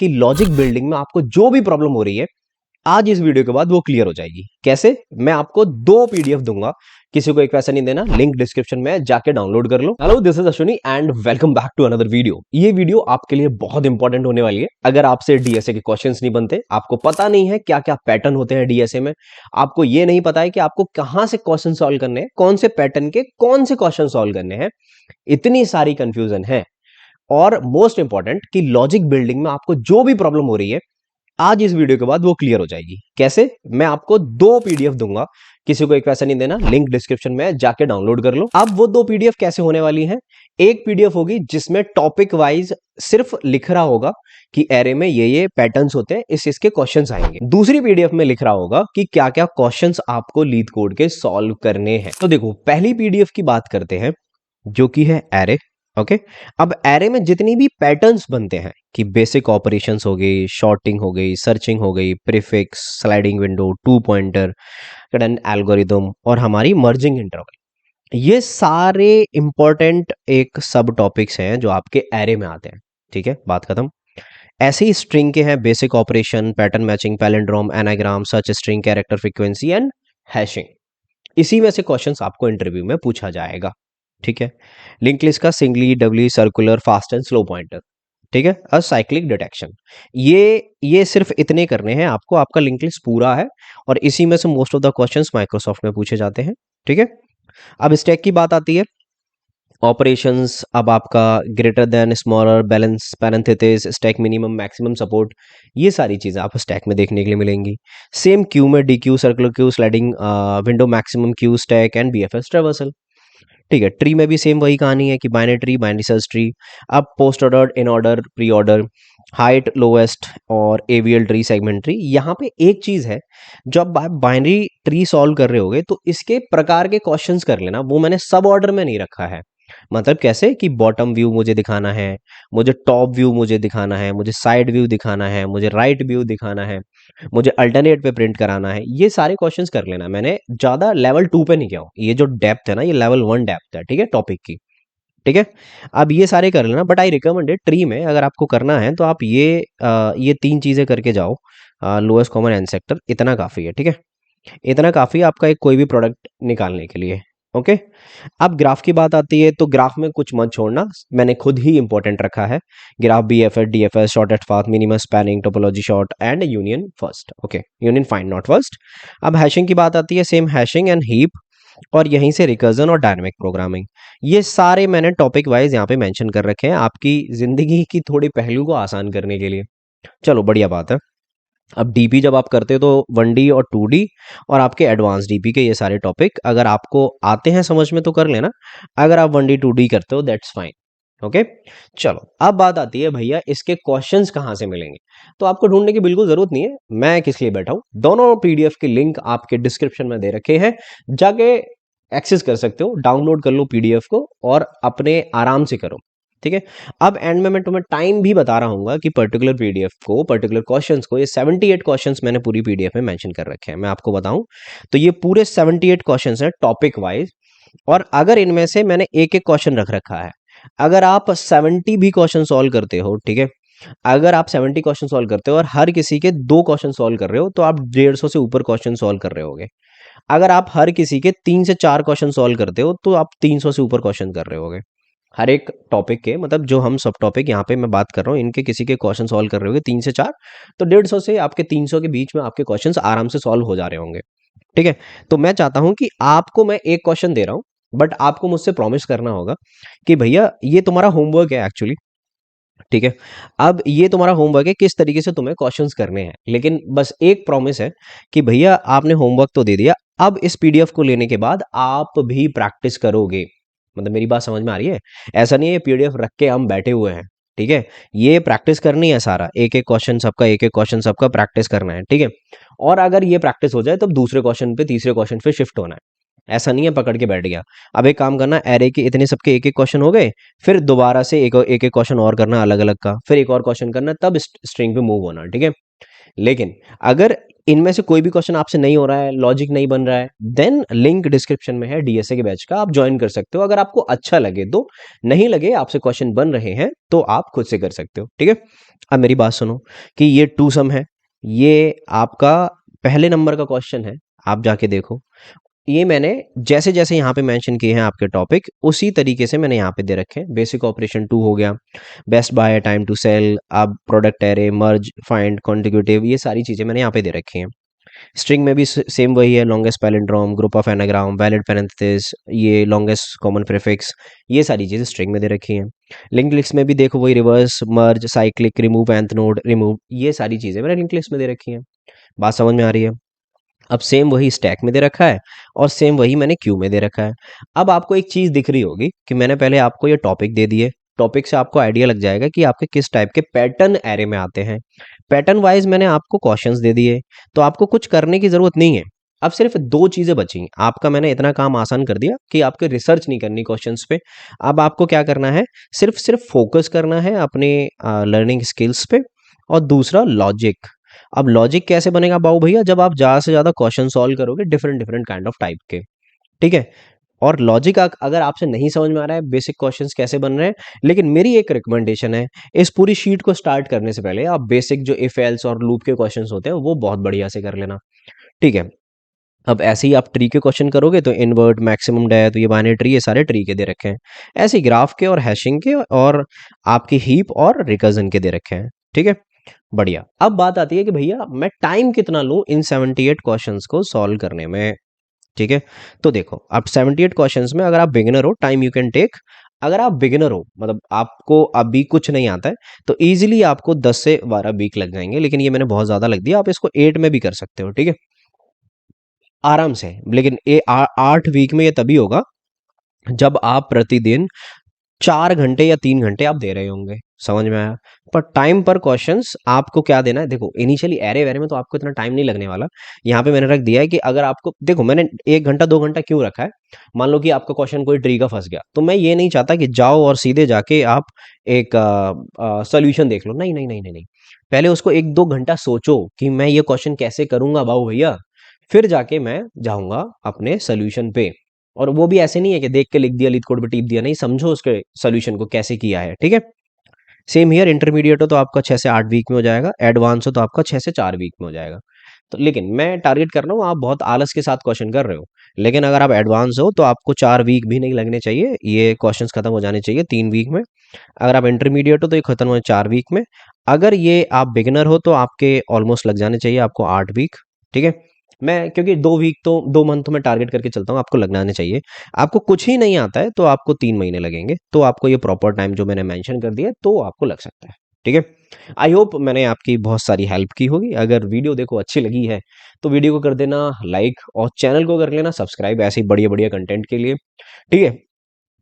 कि logic building में आपको जो भी प्रॉब्लम हो रही है आज इस वीडियो के बाद वो क्लियर हो जाएगी। कैसे? मैं आपको 2 पीडीएफ दूंगा, किसी को एक पैसा नहीं देना, लिंक डिस्क्रिप्शन में जाके डाउनलोड कर लो। Hello, this is Ashwini and welcome back to another video. ये वीडियो आपके लिए बहुत इंपॉर्टेंट होने वाली है। अगर आपसे डीएसए के क्वेश्चंस नहीं बनते, आपको पता नहीं है क्या क्या पैटर्न होते हैं डीएसए में, आपको ये नहीं पता है कि आपको कहां से क्वेश्चन सॉल्व करने हैं, कौन से पैटर्न के कौन से क्वेश्चन सॉल्व करने हैं, इतनी सारी कंफ्यूजन है। और मोस्ट इंपॉर्टेंट कि लॉजिक बिल्डिंग में आपको जो भी प्रॉब्लम हो रही है आज इस वीडियो के बाद वो क्लियर हो जाएगी। कैसे? मैं आपको 2 पीडीएफ दूंगा, किसी को एक पैसा नहीं देना, लिंक डिस्क्रिप्शन में जाके डाउनलोड कर लो। अब वो 2 पीडीएफ कैसे होने वाली हैं? एक पीडीएफ होगी जिसमें टॉपिक वाइज सिर्फ लिख रहा होगा कि एरे में ये पैटर्न्स होते हैं, इसके क्वेश्चंस आएंगे। दूसरी पीडीएफ में लिख रहा होगा कि क्या क्या क्वेश्चंस आपको लीड कोड के सॉल्व करने हैं। तो देखो, पहली पीडीएफ की बात करते हैं जो कि है एरे। ओके, अब एरे में जितनी भी पैटर्न्स बनते हैं कि बेसिक ऑपरेशंस हो गई, शॉर्टिंग हो गई, सर्चिंग हो गई, prefix, sliding window, 2 pointer, Kadane algorithm और हमारी मर्जिंग इंटरवल, ये सारे इंपॉर्टेंट एक सब टॉपिक्स हैं जो आपके एरे में आते हैं। ठीक है, बात खत्म। ऐसे ही स्ट्रिंग के हैं basic operation, pattern matching, palindrome, anagram, search string, character frequency and hashing. इसी में से क्वेश्चंस आपको इंटरव्यू में पूछा जाएगा। ठीक है, लिंक लिस्ट का singly, doubly, circular, fast and slow pointer. ठीक है, और साइक्लिक डिटेक्शन, ये सिर्फ इतने करने हैं आपको, आपका लिंक लिस्ट पूरा है और इसी में से most of the questions Microsoft में पूछे जाते हैं। ठीक है, अब स्टैक की बात आती है, ऑपरेशंस, अब आपका greater than, smaller, balance, parenthesis, stack minimum, maximum support, ये सारी चीजें आपको स्टैक में देखने के लिए मिलेंगी। सेम क्यू में D Q, circular queue, sliding window, maximum Q, stack and BFS traversal. ठीक है, ट्री में भी सेम वही कहानी है कि binary tree, binary search tree, अब post order, in order, pre order, height, lowest और एवीएल ट्री, सेगमेंट ट्री। यहाँ पे एक चीज है, जब आप बाइनरी ट्री सॉल्व कर रहे होगे तो इसके प्रकार के क्वेश्चंस कर लेना, वो मैंने सब ऑर्डर में नहीं रखा है। मतलब कैसे कि बॉटम व्यू मुझे दिखाना है, मुझे टॉप व्यू मुझे दिखाना है, मुझे साइड व्यू दिखाना है, मुझे राइट व्यू दिखाना है, मुझे अल्टरनेट पे प्रिंट कराना है, ये सारे क्वेश्चंस कर लेना। मैंने ज्यादा लेवल 2 पे नहीं किया हूं, ये जो डेप्थ है ना, ये लेवल 1 डेप्थ है। ठीक है, टॉपिक की। ठीक है, अब ये सारे कर लेना, बट आई रिकमेंडेड ट्री में अगर आपको करना है तो आप ये 3 चीजें करके जाओ। लोएस्ट कॉमन एंसेक्टर, इतना काफी है। ठीक है, इतना काफी है आपका एक कोई भी प्रोडक्ट निकालने के लिए। ओके, अब ग्राफ की बात आती है तो ग्राफ में कुछ मत छोड़ना, मैंने खुद ही इंपॉर्टेंट रखा है। Graph, BFS, DFS, shortest path, minimum spanning, topology short and union first. Okay, union find not first. अब हैशिंग की बात आती है, सेम हैशिंग एंड हीप, और यहीं से रिकर्जन और डायनामिक प्रोग्रामिंग। ये सारे मैंने टॉपिक वाइज यहाँ पे मेंशन कर रखे हैं आपकी जिंदगी की थोड़ी पहलू को आसान करने के लिए। चलो, बढ़िया बात है। अब डीपी जब आप करते हो तो 1D और 2D और आपके एडवांस डीपी के ये सारे टॉपिक अगर आपको आते हैं समझ में तो कर लेना, अगर आप 1D 2D करते हो दैट्स फाइन। ओके, चलो अब बात आती है भैया इसके क्वेश्चंस कहाँ से मिलेंगे। तो आपको ढूंढने की बिल्कुल जरूरत नहीं है, मैं किस लिए बैठा हूँ। दोनों पीडीएफ के लिंक आपके डिस्क्रिप्शन में दे रखे हैं, जाके एक्सेस कर सकते हो, डाउनलोड कर लो पीडीएफ को और अपने आराम से करो। ठीक है, अब एंड में मैं तुम्हें टाइम भी बता रहा हूँ कि पर्टिकुलर पीडीएफ को, पर्टिकुलर क्वेश्चंस को, ये 78 क्वेश्चंस मैंने पूरी पीडीएफ में मेंशन कर रखे हैं। मैं आपको बताऊं तो ये पूरे 78 क्वेश्चंस हैं टॉपिक वाइज, और अगर इनमें से मैंने एक एक क्वेश्चन रख रखा है, अगर आप 70 भी क्वेश्चन सॉल्व करते हो, ठीक है, अगर आप 70 क्वेश्चन सॉल्व करते हो और हर किसी के 2 क्वेश्चन सॉल्व कर रहे हो तो आप 150 से ऊपर क्वेश्चन सॉल्व कर रहे होगे। अगर आप हर किसी के 3 से 4 क्वेश्चन सॉल्व करते हो तो आप 300 से ऊपर क्वेश्चन कर रहे होगे। हर एक टॉपिक के, मतलब जो हम सब टॉपिक यहाँ पे मैं बात कर रहा हूँ, इनके किसी के क्वेश्चन सॉल्व कर रहे होंगे 3 से 4, तो 150 से आपके 300 के बीच में आपके क्वेश्चंस आराम से सॉल्व हो जा रहे होंगे। ठीक है, तो मैं चाहता हूँ कि आपको मैं एक क्वेश्चन दे रहा हूँ, बट आपको मुझसे प्रॉमिस करना होगा कि भैया ये तुम्हारा होमवर्क है एक्चुअली। ठीक है, अब ये तुम्हारा होमवर्क है किस तरीके से तुम्हें क्वेश्चंस करने हैं, लेकिन बस एक प्रॉमिस है कि भैया आपने होमवर्क तो दे दिया, अब इस पीडीएफ को लेने के बाद आप भी प्रैक्टिस करोगे। मतलब मेरी बात समझ में आ रही है? ऐसा नहीं है ये पीडीएफ रख के हम बैठे हुए हैं। ठीक है, ये प्रैक्टिस करनी है, सारा एक एक क्वेश्चन सबका, एक एक क्वेश्चन सबका प्रैक्टिस करना है। ठीक है, और अगर ये प्रैक्टिस हो जाए तब दूसरे क्वेश्चन पे, तीसरे क्वेश्चन पे शिफ्ट होना है। ऐसा नहीं है पकड़ के बैठ गया। अब एक काम करना, एरे के इतने सबके एक एक क्वेश्चन हो गए, फिर दोबारा से एक एक क्वेश्चन और करना अलग अलग का, फिर एक और क्वेश्चन करना, तब स्ट्रिंग पे मूव होना। ठीक है, लेकिन अगर इनमें से कोई भी क्वेश्चन आपसे नहीं हो रहा है, लॉजिक नहीं बन रहा है, देन लिंक डिस्क्रिप्शन में है डीएसए के बैच का, आप ज्वाइन कर सकते हो अगर आपको अच्छा लगे तो। नहीं लगे, आपसे क्वेश्चन बन रहे हैं तो आप खुद से कर सकते हो, ठीक है। अब मेरी बात सुनो कि ये टू सम है, ये आपका पहले नंबर का क्वेश्चन है, आप जाके देखो। ये मैंने जैसे जैसे यहाँ पे मेंशन किए हैं आपके टॉपिक, उसी तरीके से मैंने यहाँ पे दे रखे हैं। बेसिक ऑपरेशन 2 हो गया, best buy, time to sell, अब product array, merge, find, contiguous, ये सारी चीज़ें मैंने यहाँ पे दे रखी हैं। स्ट्रिंग में भी सेम वही है, longest palindrome, group of anagram, valid parenthesis, ये लॉन्गेस्ट कॉमन प्रीफिक्स, ये सारी चीज़ें स्ट्रिंग में दे रखी हैं। लिंक लिस्ट में भी देखो वही reverse, merge, cyclic, remove, nth node, remove, ये सारी चीज़ें मैंने लिंक लिस्ट में दे रखी हैं। बात समझ में आ रही है? अब सेम वही स्टैक में दे रखा है और सेम वही मैंने क्यू में दे रखा है। अब आपको एक चीज़ दिख रही होगी कि मैंने पहले आपको ये टॉपिक दे दिए, टॉपिक से आपको आइडिया लग जाएगा कि आपके किस टाइप के पैटर्न एरे में आते हैं। पैटर्न वाइज मैंने आपको क्वेश्चंस दे दिए, तो आपको कुछ करने की ज़रूरत नहीं है। अब सिर्फ 2 चीज़ें बची, आपका मैंने इतना काम आसान कर दिया कि आपको रिसर्च नहीं करनी क्वेश्चंस पे। अब आपको क्या करना है, सिर्फ फोकस करना है अपने लर्निंग स्किल्स पे, और दूसरा लॉजिक। अब लॉजिक कैसे बनेगा बाबू भैया, जब आप ज़्यादा से ज़्यादा क्वेश्चन सॉल्व करोगे different different kind of type के, ठीक है। और लॉजिक अगर आपसे नहीं समझ में आ रहा है बेसिक क्वेश्चंस कैसे बन रहे हैं, लेकिन मेरी एक रिकमेंडेशन है, इस पूरी शीट को स्टार्ट करने से पहले आप बेसिक जो इफ एल्स और लूप के क्वेश्चंस होते हैं वो बहुत बढ़िया से कर लेना, ठीक है। अब ऐसे ही आप ट्री के क्वेश्चन करोगे तो इनवर्ट, मैक्सिमम डेथ, ये बाइनरी ट्री, ये सारे ट्री के दे रखे हैं। ऐसे ही ग्राफ के और हैशिंग के और आपकी हीप और रिकर्जन के दे रखे हैं, ठीक है। बढ़िया। अब बात आती है कि भैया मैं टाइम कितना लूं इन 78 क्वेश्चंस को सॉल्व करने में, ठीक है। तो देखो अब 78 क्वेश्चंस में अगर आप बिगिनर हो, टाइम यू कैन टेक, अगर आप बिगिनर हो मतलब आपको अभी कुछ नहीं आता है, तो इजीली आपको 10 से 12 वीक लग जाएंगे, लेकिन ये मैंने बहुत ज्यादा लग दिया, आप इसको 8 में भी कर सकते हो, ठीक है, आराम से। लेकिन 8 वीक में ये तभी होगा जब आप प्रतिदिन 4 घंटे या 3 घंटे आप दे रहे होंगे, समझ में आया। पर टाइम पर क्वेश्चंस आपको क्या देना है, देखो इनिशियली एरे वेरे में तो आपको इतना टाइम नहीं लगने वाला। यहाँ पे मैंने रख दिया है कि अगर आपको, देखो मैंने 1 घंटा 2 घंटा क्यों रखा है, मान लो कि आपका क्वेश्चन कोई ट्री का फंस गया, तो मैं ये नहीं चाहता कि जाओ और सीधे जाके आप एक सोल्यूशन देख लो, नहीं नहीं नहीं नहीं नहीं। पहले उसको 1-2 घंटा सोचो कि मैं ये क्वेश्चन कैसे करूंगा बाबू भैया, फिर जाके मैं जाऊंगा अपने सोल्यूशन पे। और वो भी ऐसे नहीं है कि देख के लिख दिया, लीड कोड पे टिप दिया, नहीं, समझो उसके सोल्यूशन को कैसे किया है, ठीक है। सेम हियर, इंटरमीडिएट हो तो आपका 6 से 8 वीक में हो जाएगा, एडवांस हो तो आपका 6 से 4 वीक में हो जाएगा। तो लेकिन मैं टारगेट कर रहा हूँ, आप बहुत आलस के साथ क्वेश्चन कर रहे हो, लेकिन अगर आप एडवांस हो तो आपको 4 वीक भी नहीं लगने चाहिए, ये क्वेश्चंस खत्म हो जाने चाहिए 3 वीक में। अगर आप इंटरमीडिएट हो तो ये खत्म हो 4 वीक में। अगर ये आप बिगिनर हो तो आपके ऑलमोस्ट लग जाने चाहिए आपको 8 वीक, ठीक है। मैं क्योंकि 2 वीक तो 2 मंथ तो मैं टारगेट करके चलता हूँ, आपको लगना चाहिए। आपको कुछ ही नहीं आता है तो आपको 3 महीने लगेंगे, तो आपको ये प्रॉपर टाइम जो मैंने मेंशन कर दिया है तो आपको लग सकता है, ठीक है। आई होप मैंने आपकी बहुत सारी हेल्प की होगी। अगर वीडियो देखो अच्छी लगी है तो वीडियो को कर देना लाइक और चैनल को कर लेना सब्सक्राइब, ऐसे ही बढ़िया बढ़िया कंटेंट के लिए, ठीक है।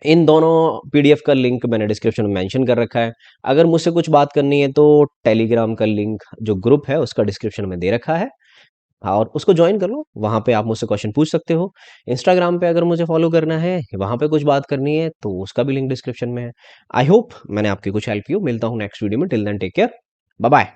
इन दोनों पीडीएफ का लिंक मैंने डिस्क्रिप्शन में मेंशन कर रखा है। अगर मुझसे कुछ बात करनी है तो टेलीग्राम का लिंक जो ग्रुप है उसका डिस्क्रिप्शन में दे रखा है, और उसको ज्वाइन कर लो, वहाँ पे आप मुझसे क्वेश्चन पूछ सकते हो। इंस्टाग्राम पे अगर मुझे फॉलो करना है, वहाँ पे कुछ बात करनी है तो उसका भी लिंक डिस्क्रिप्शन में है। आई होप मैंने आपकी कुछ हेल्प की हो। मिलता हूँ नेक्स्ट वीडियो में, till then take care, bye bye.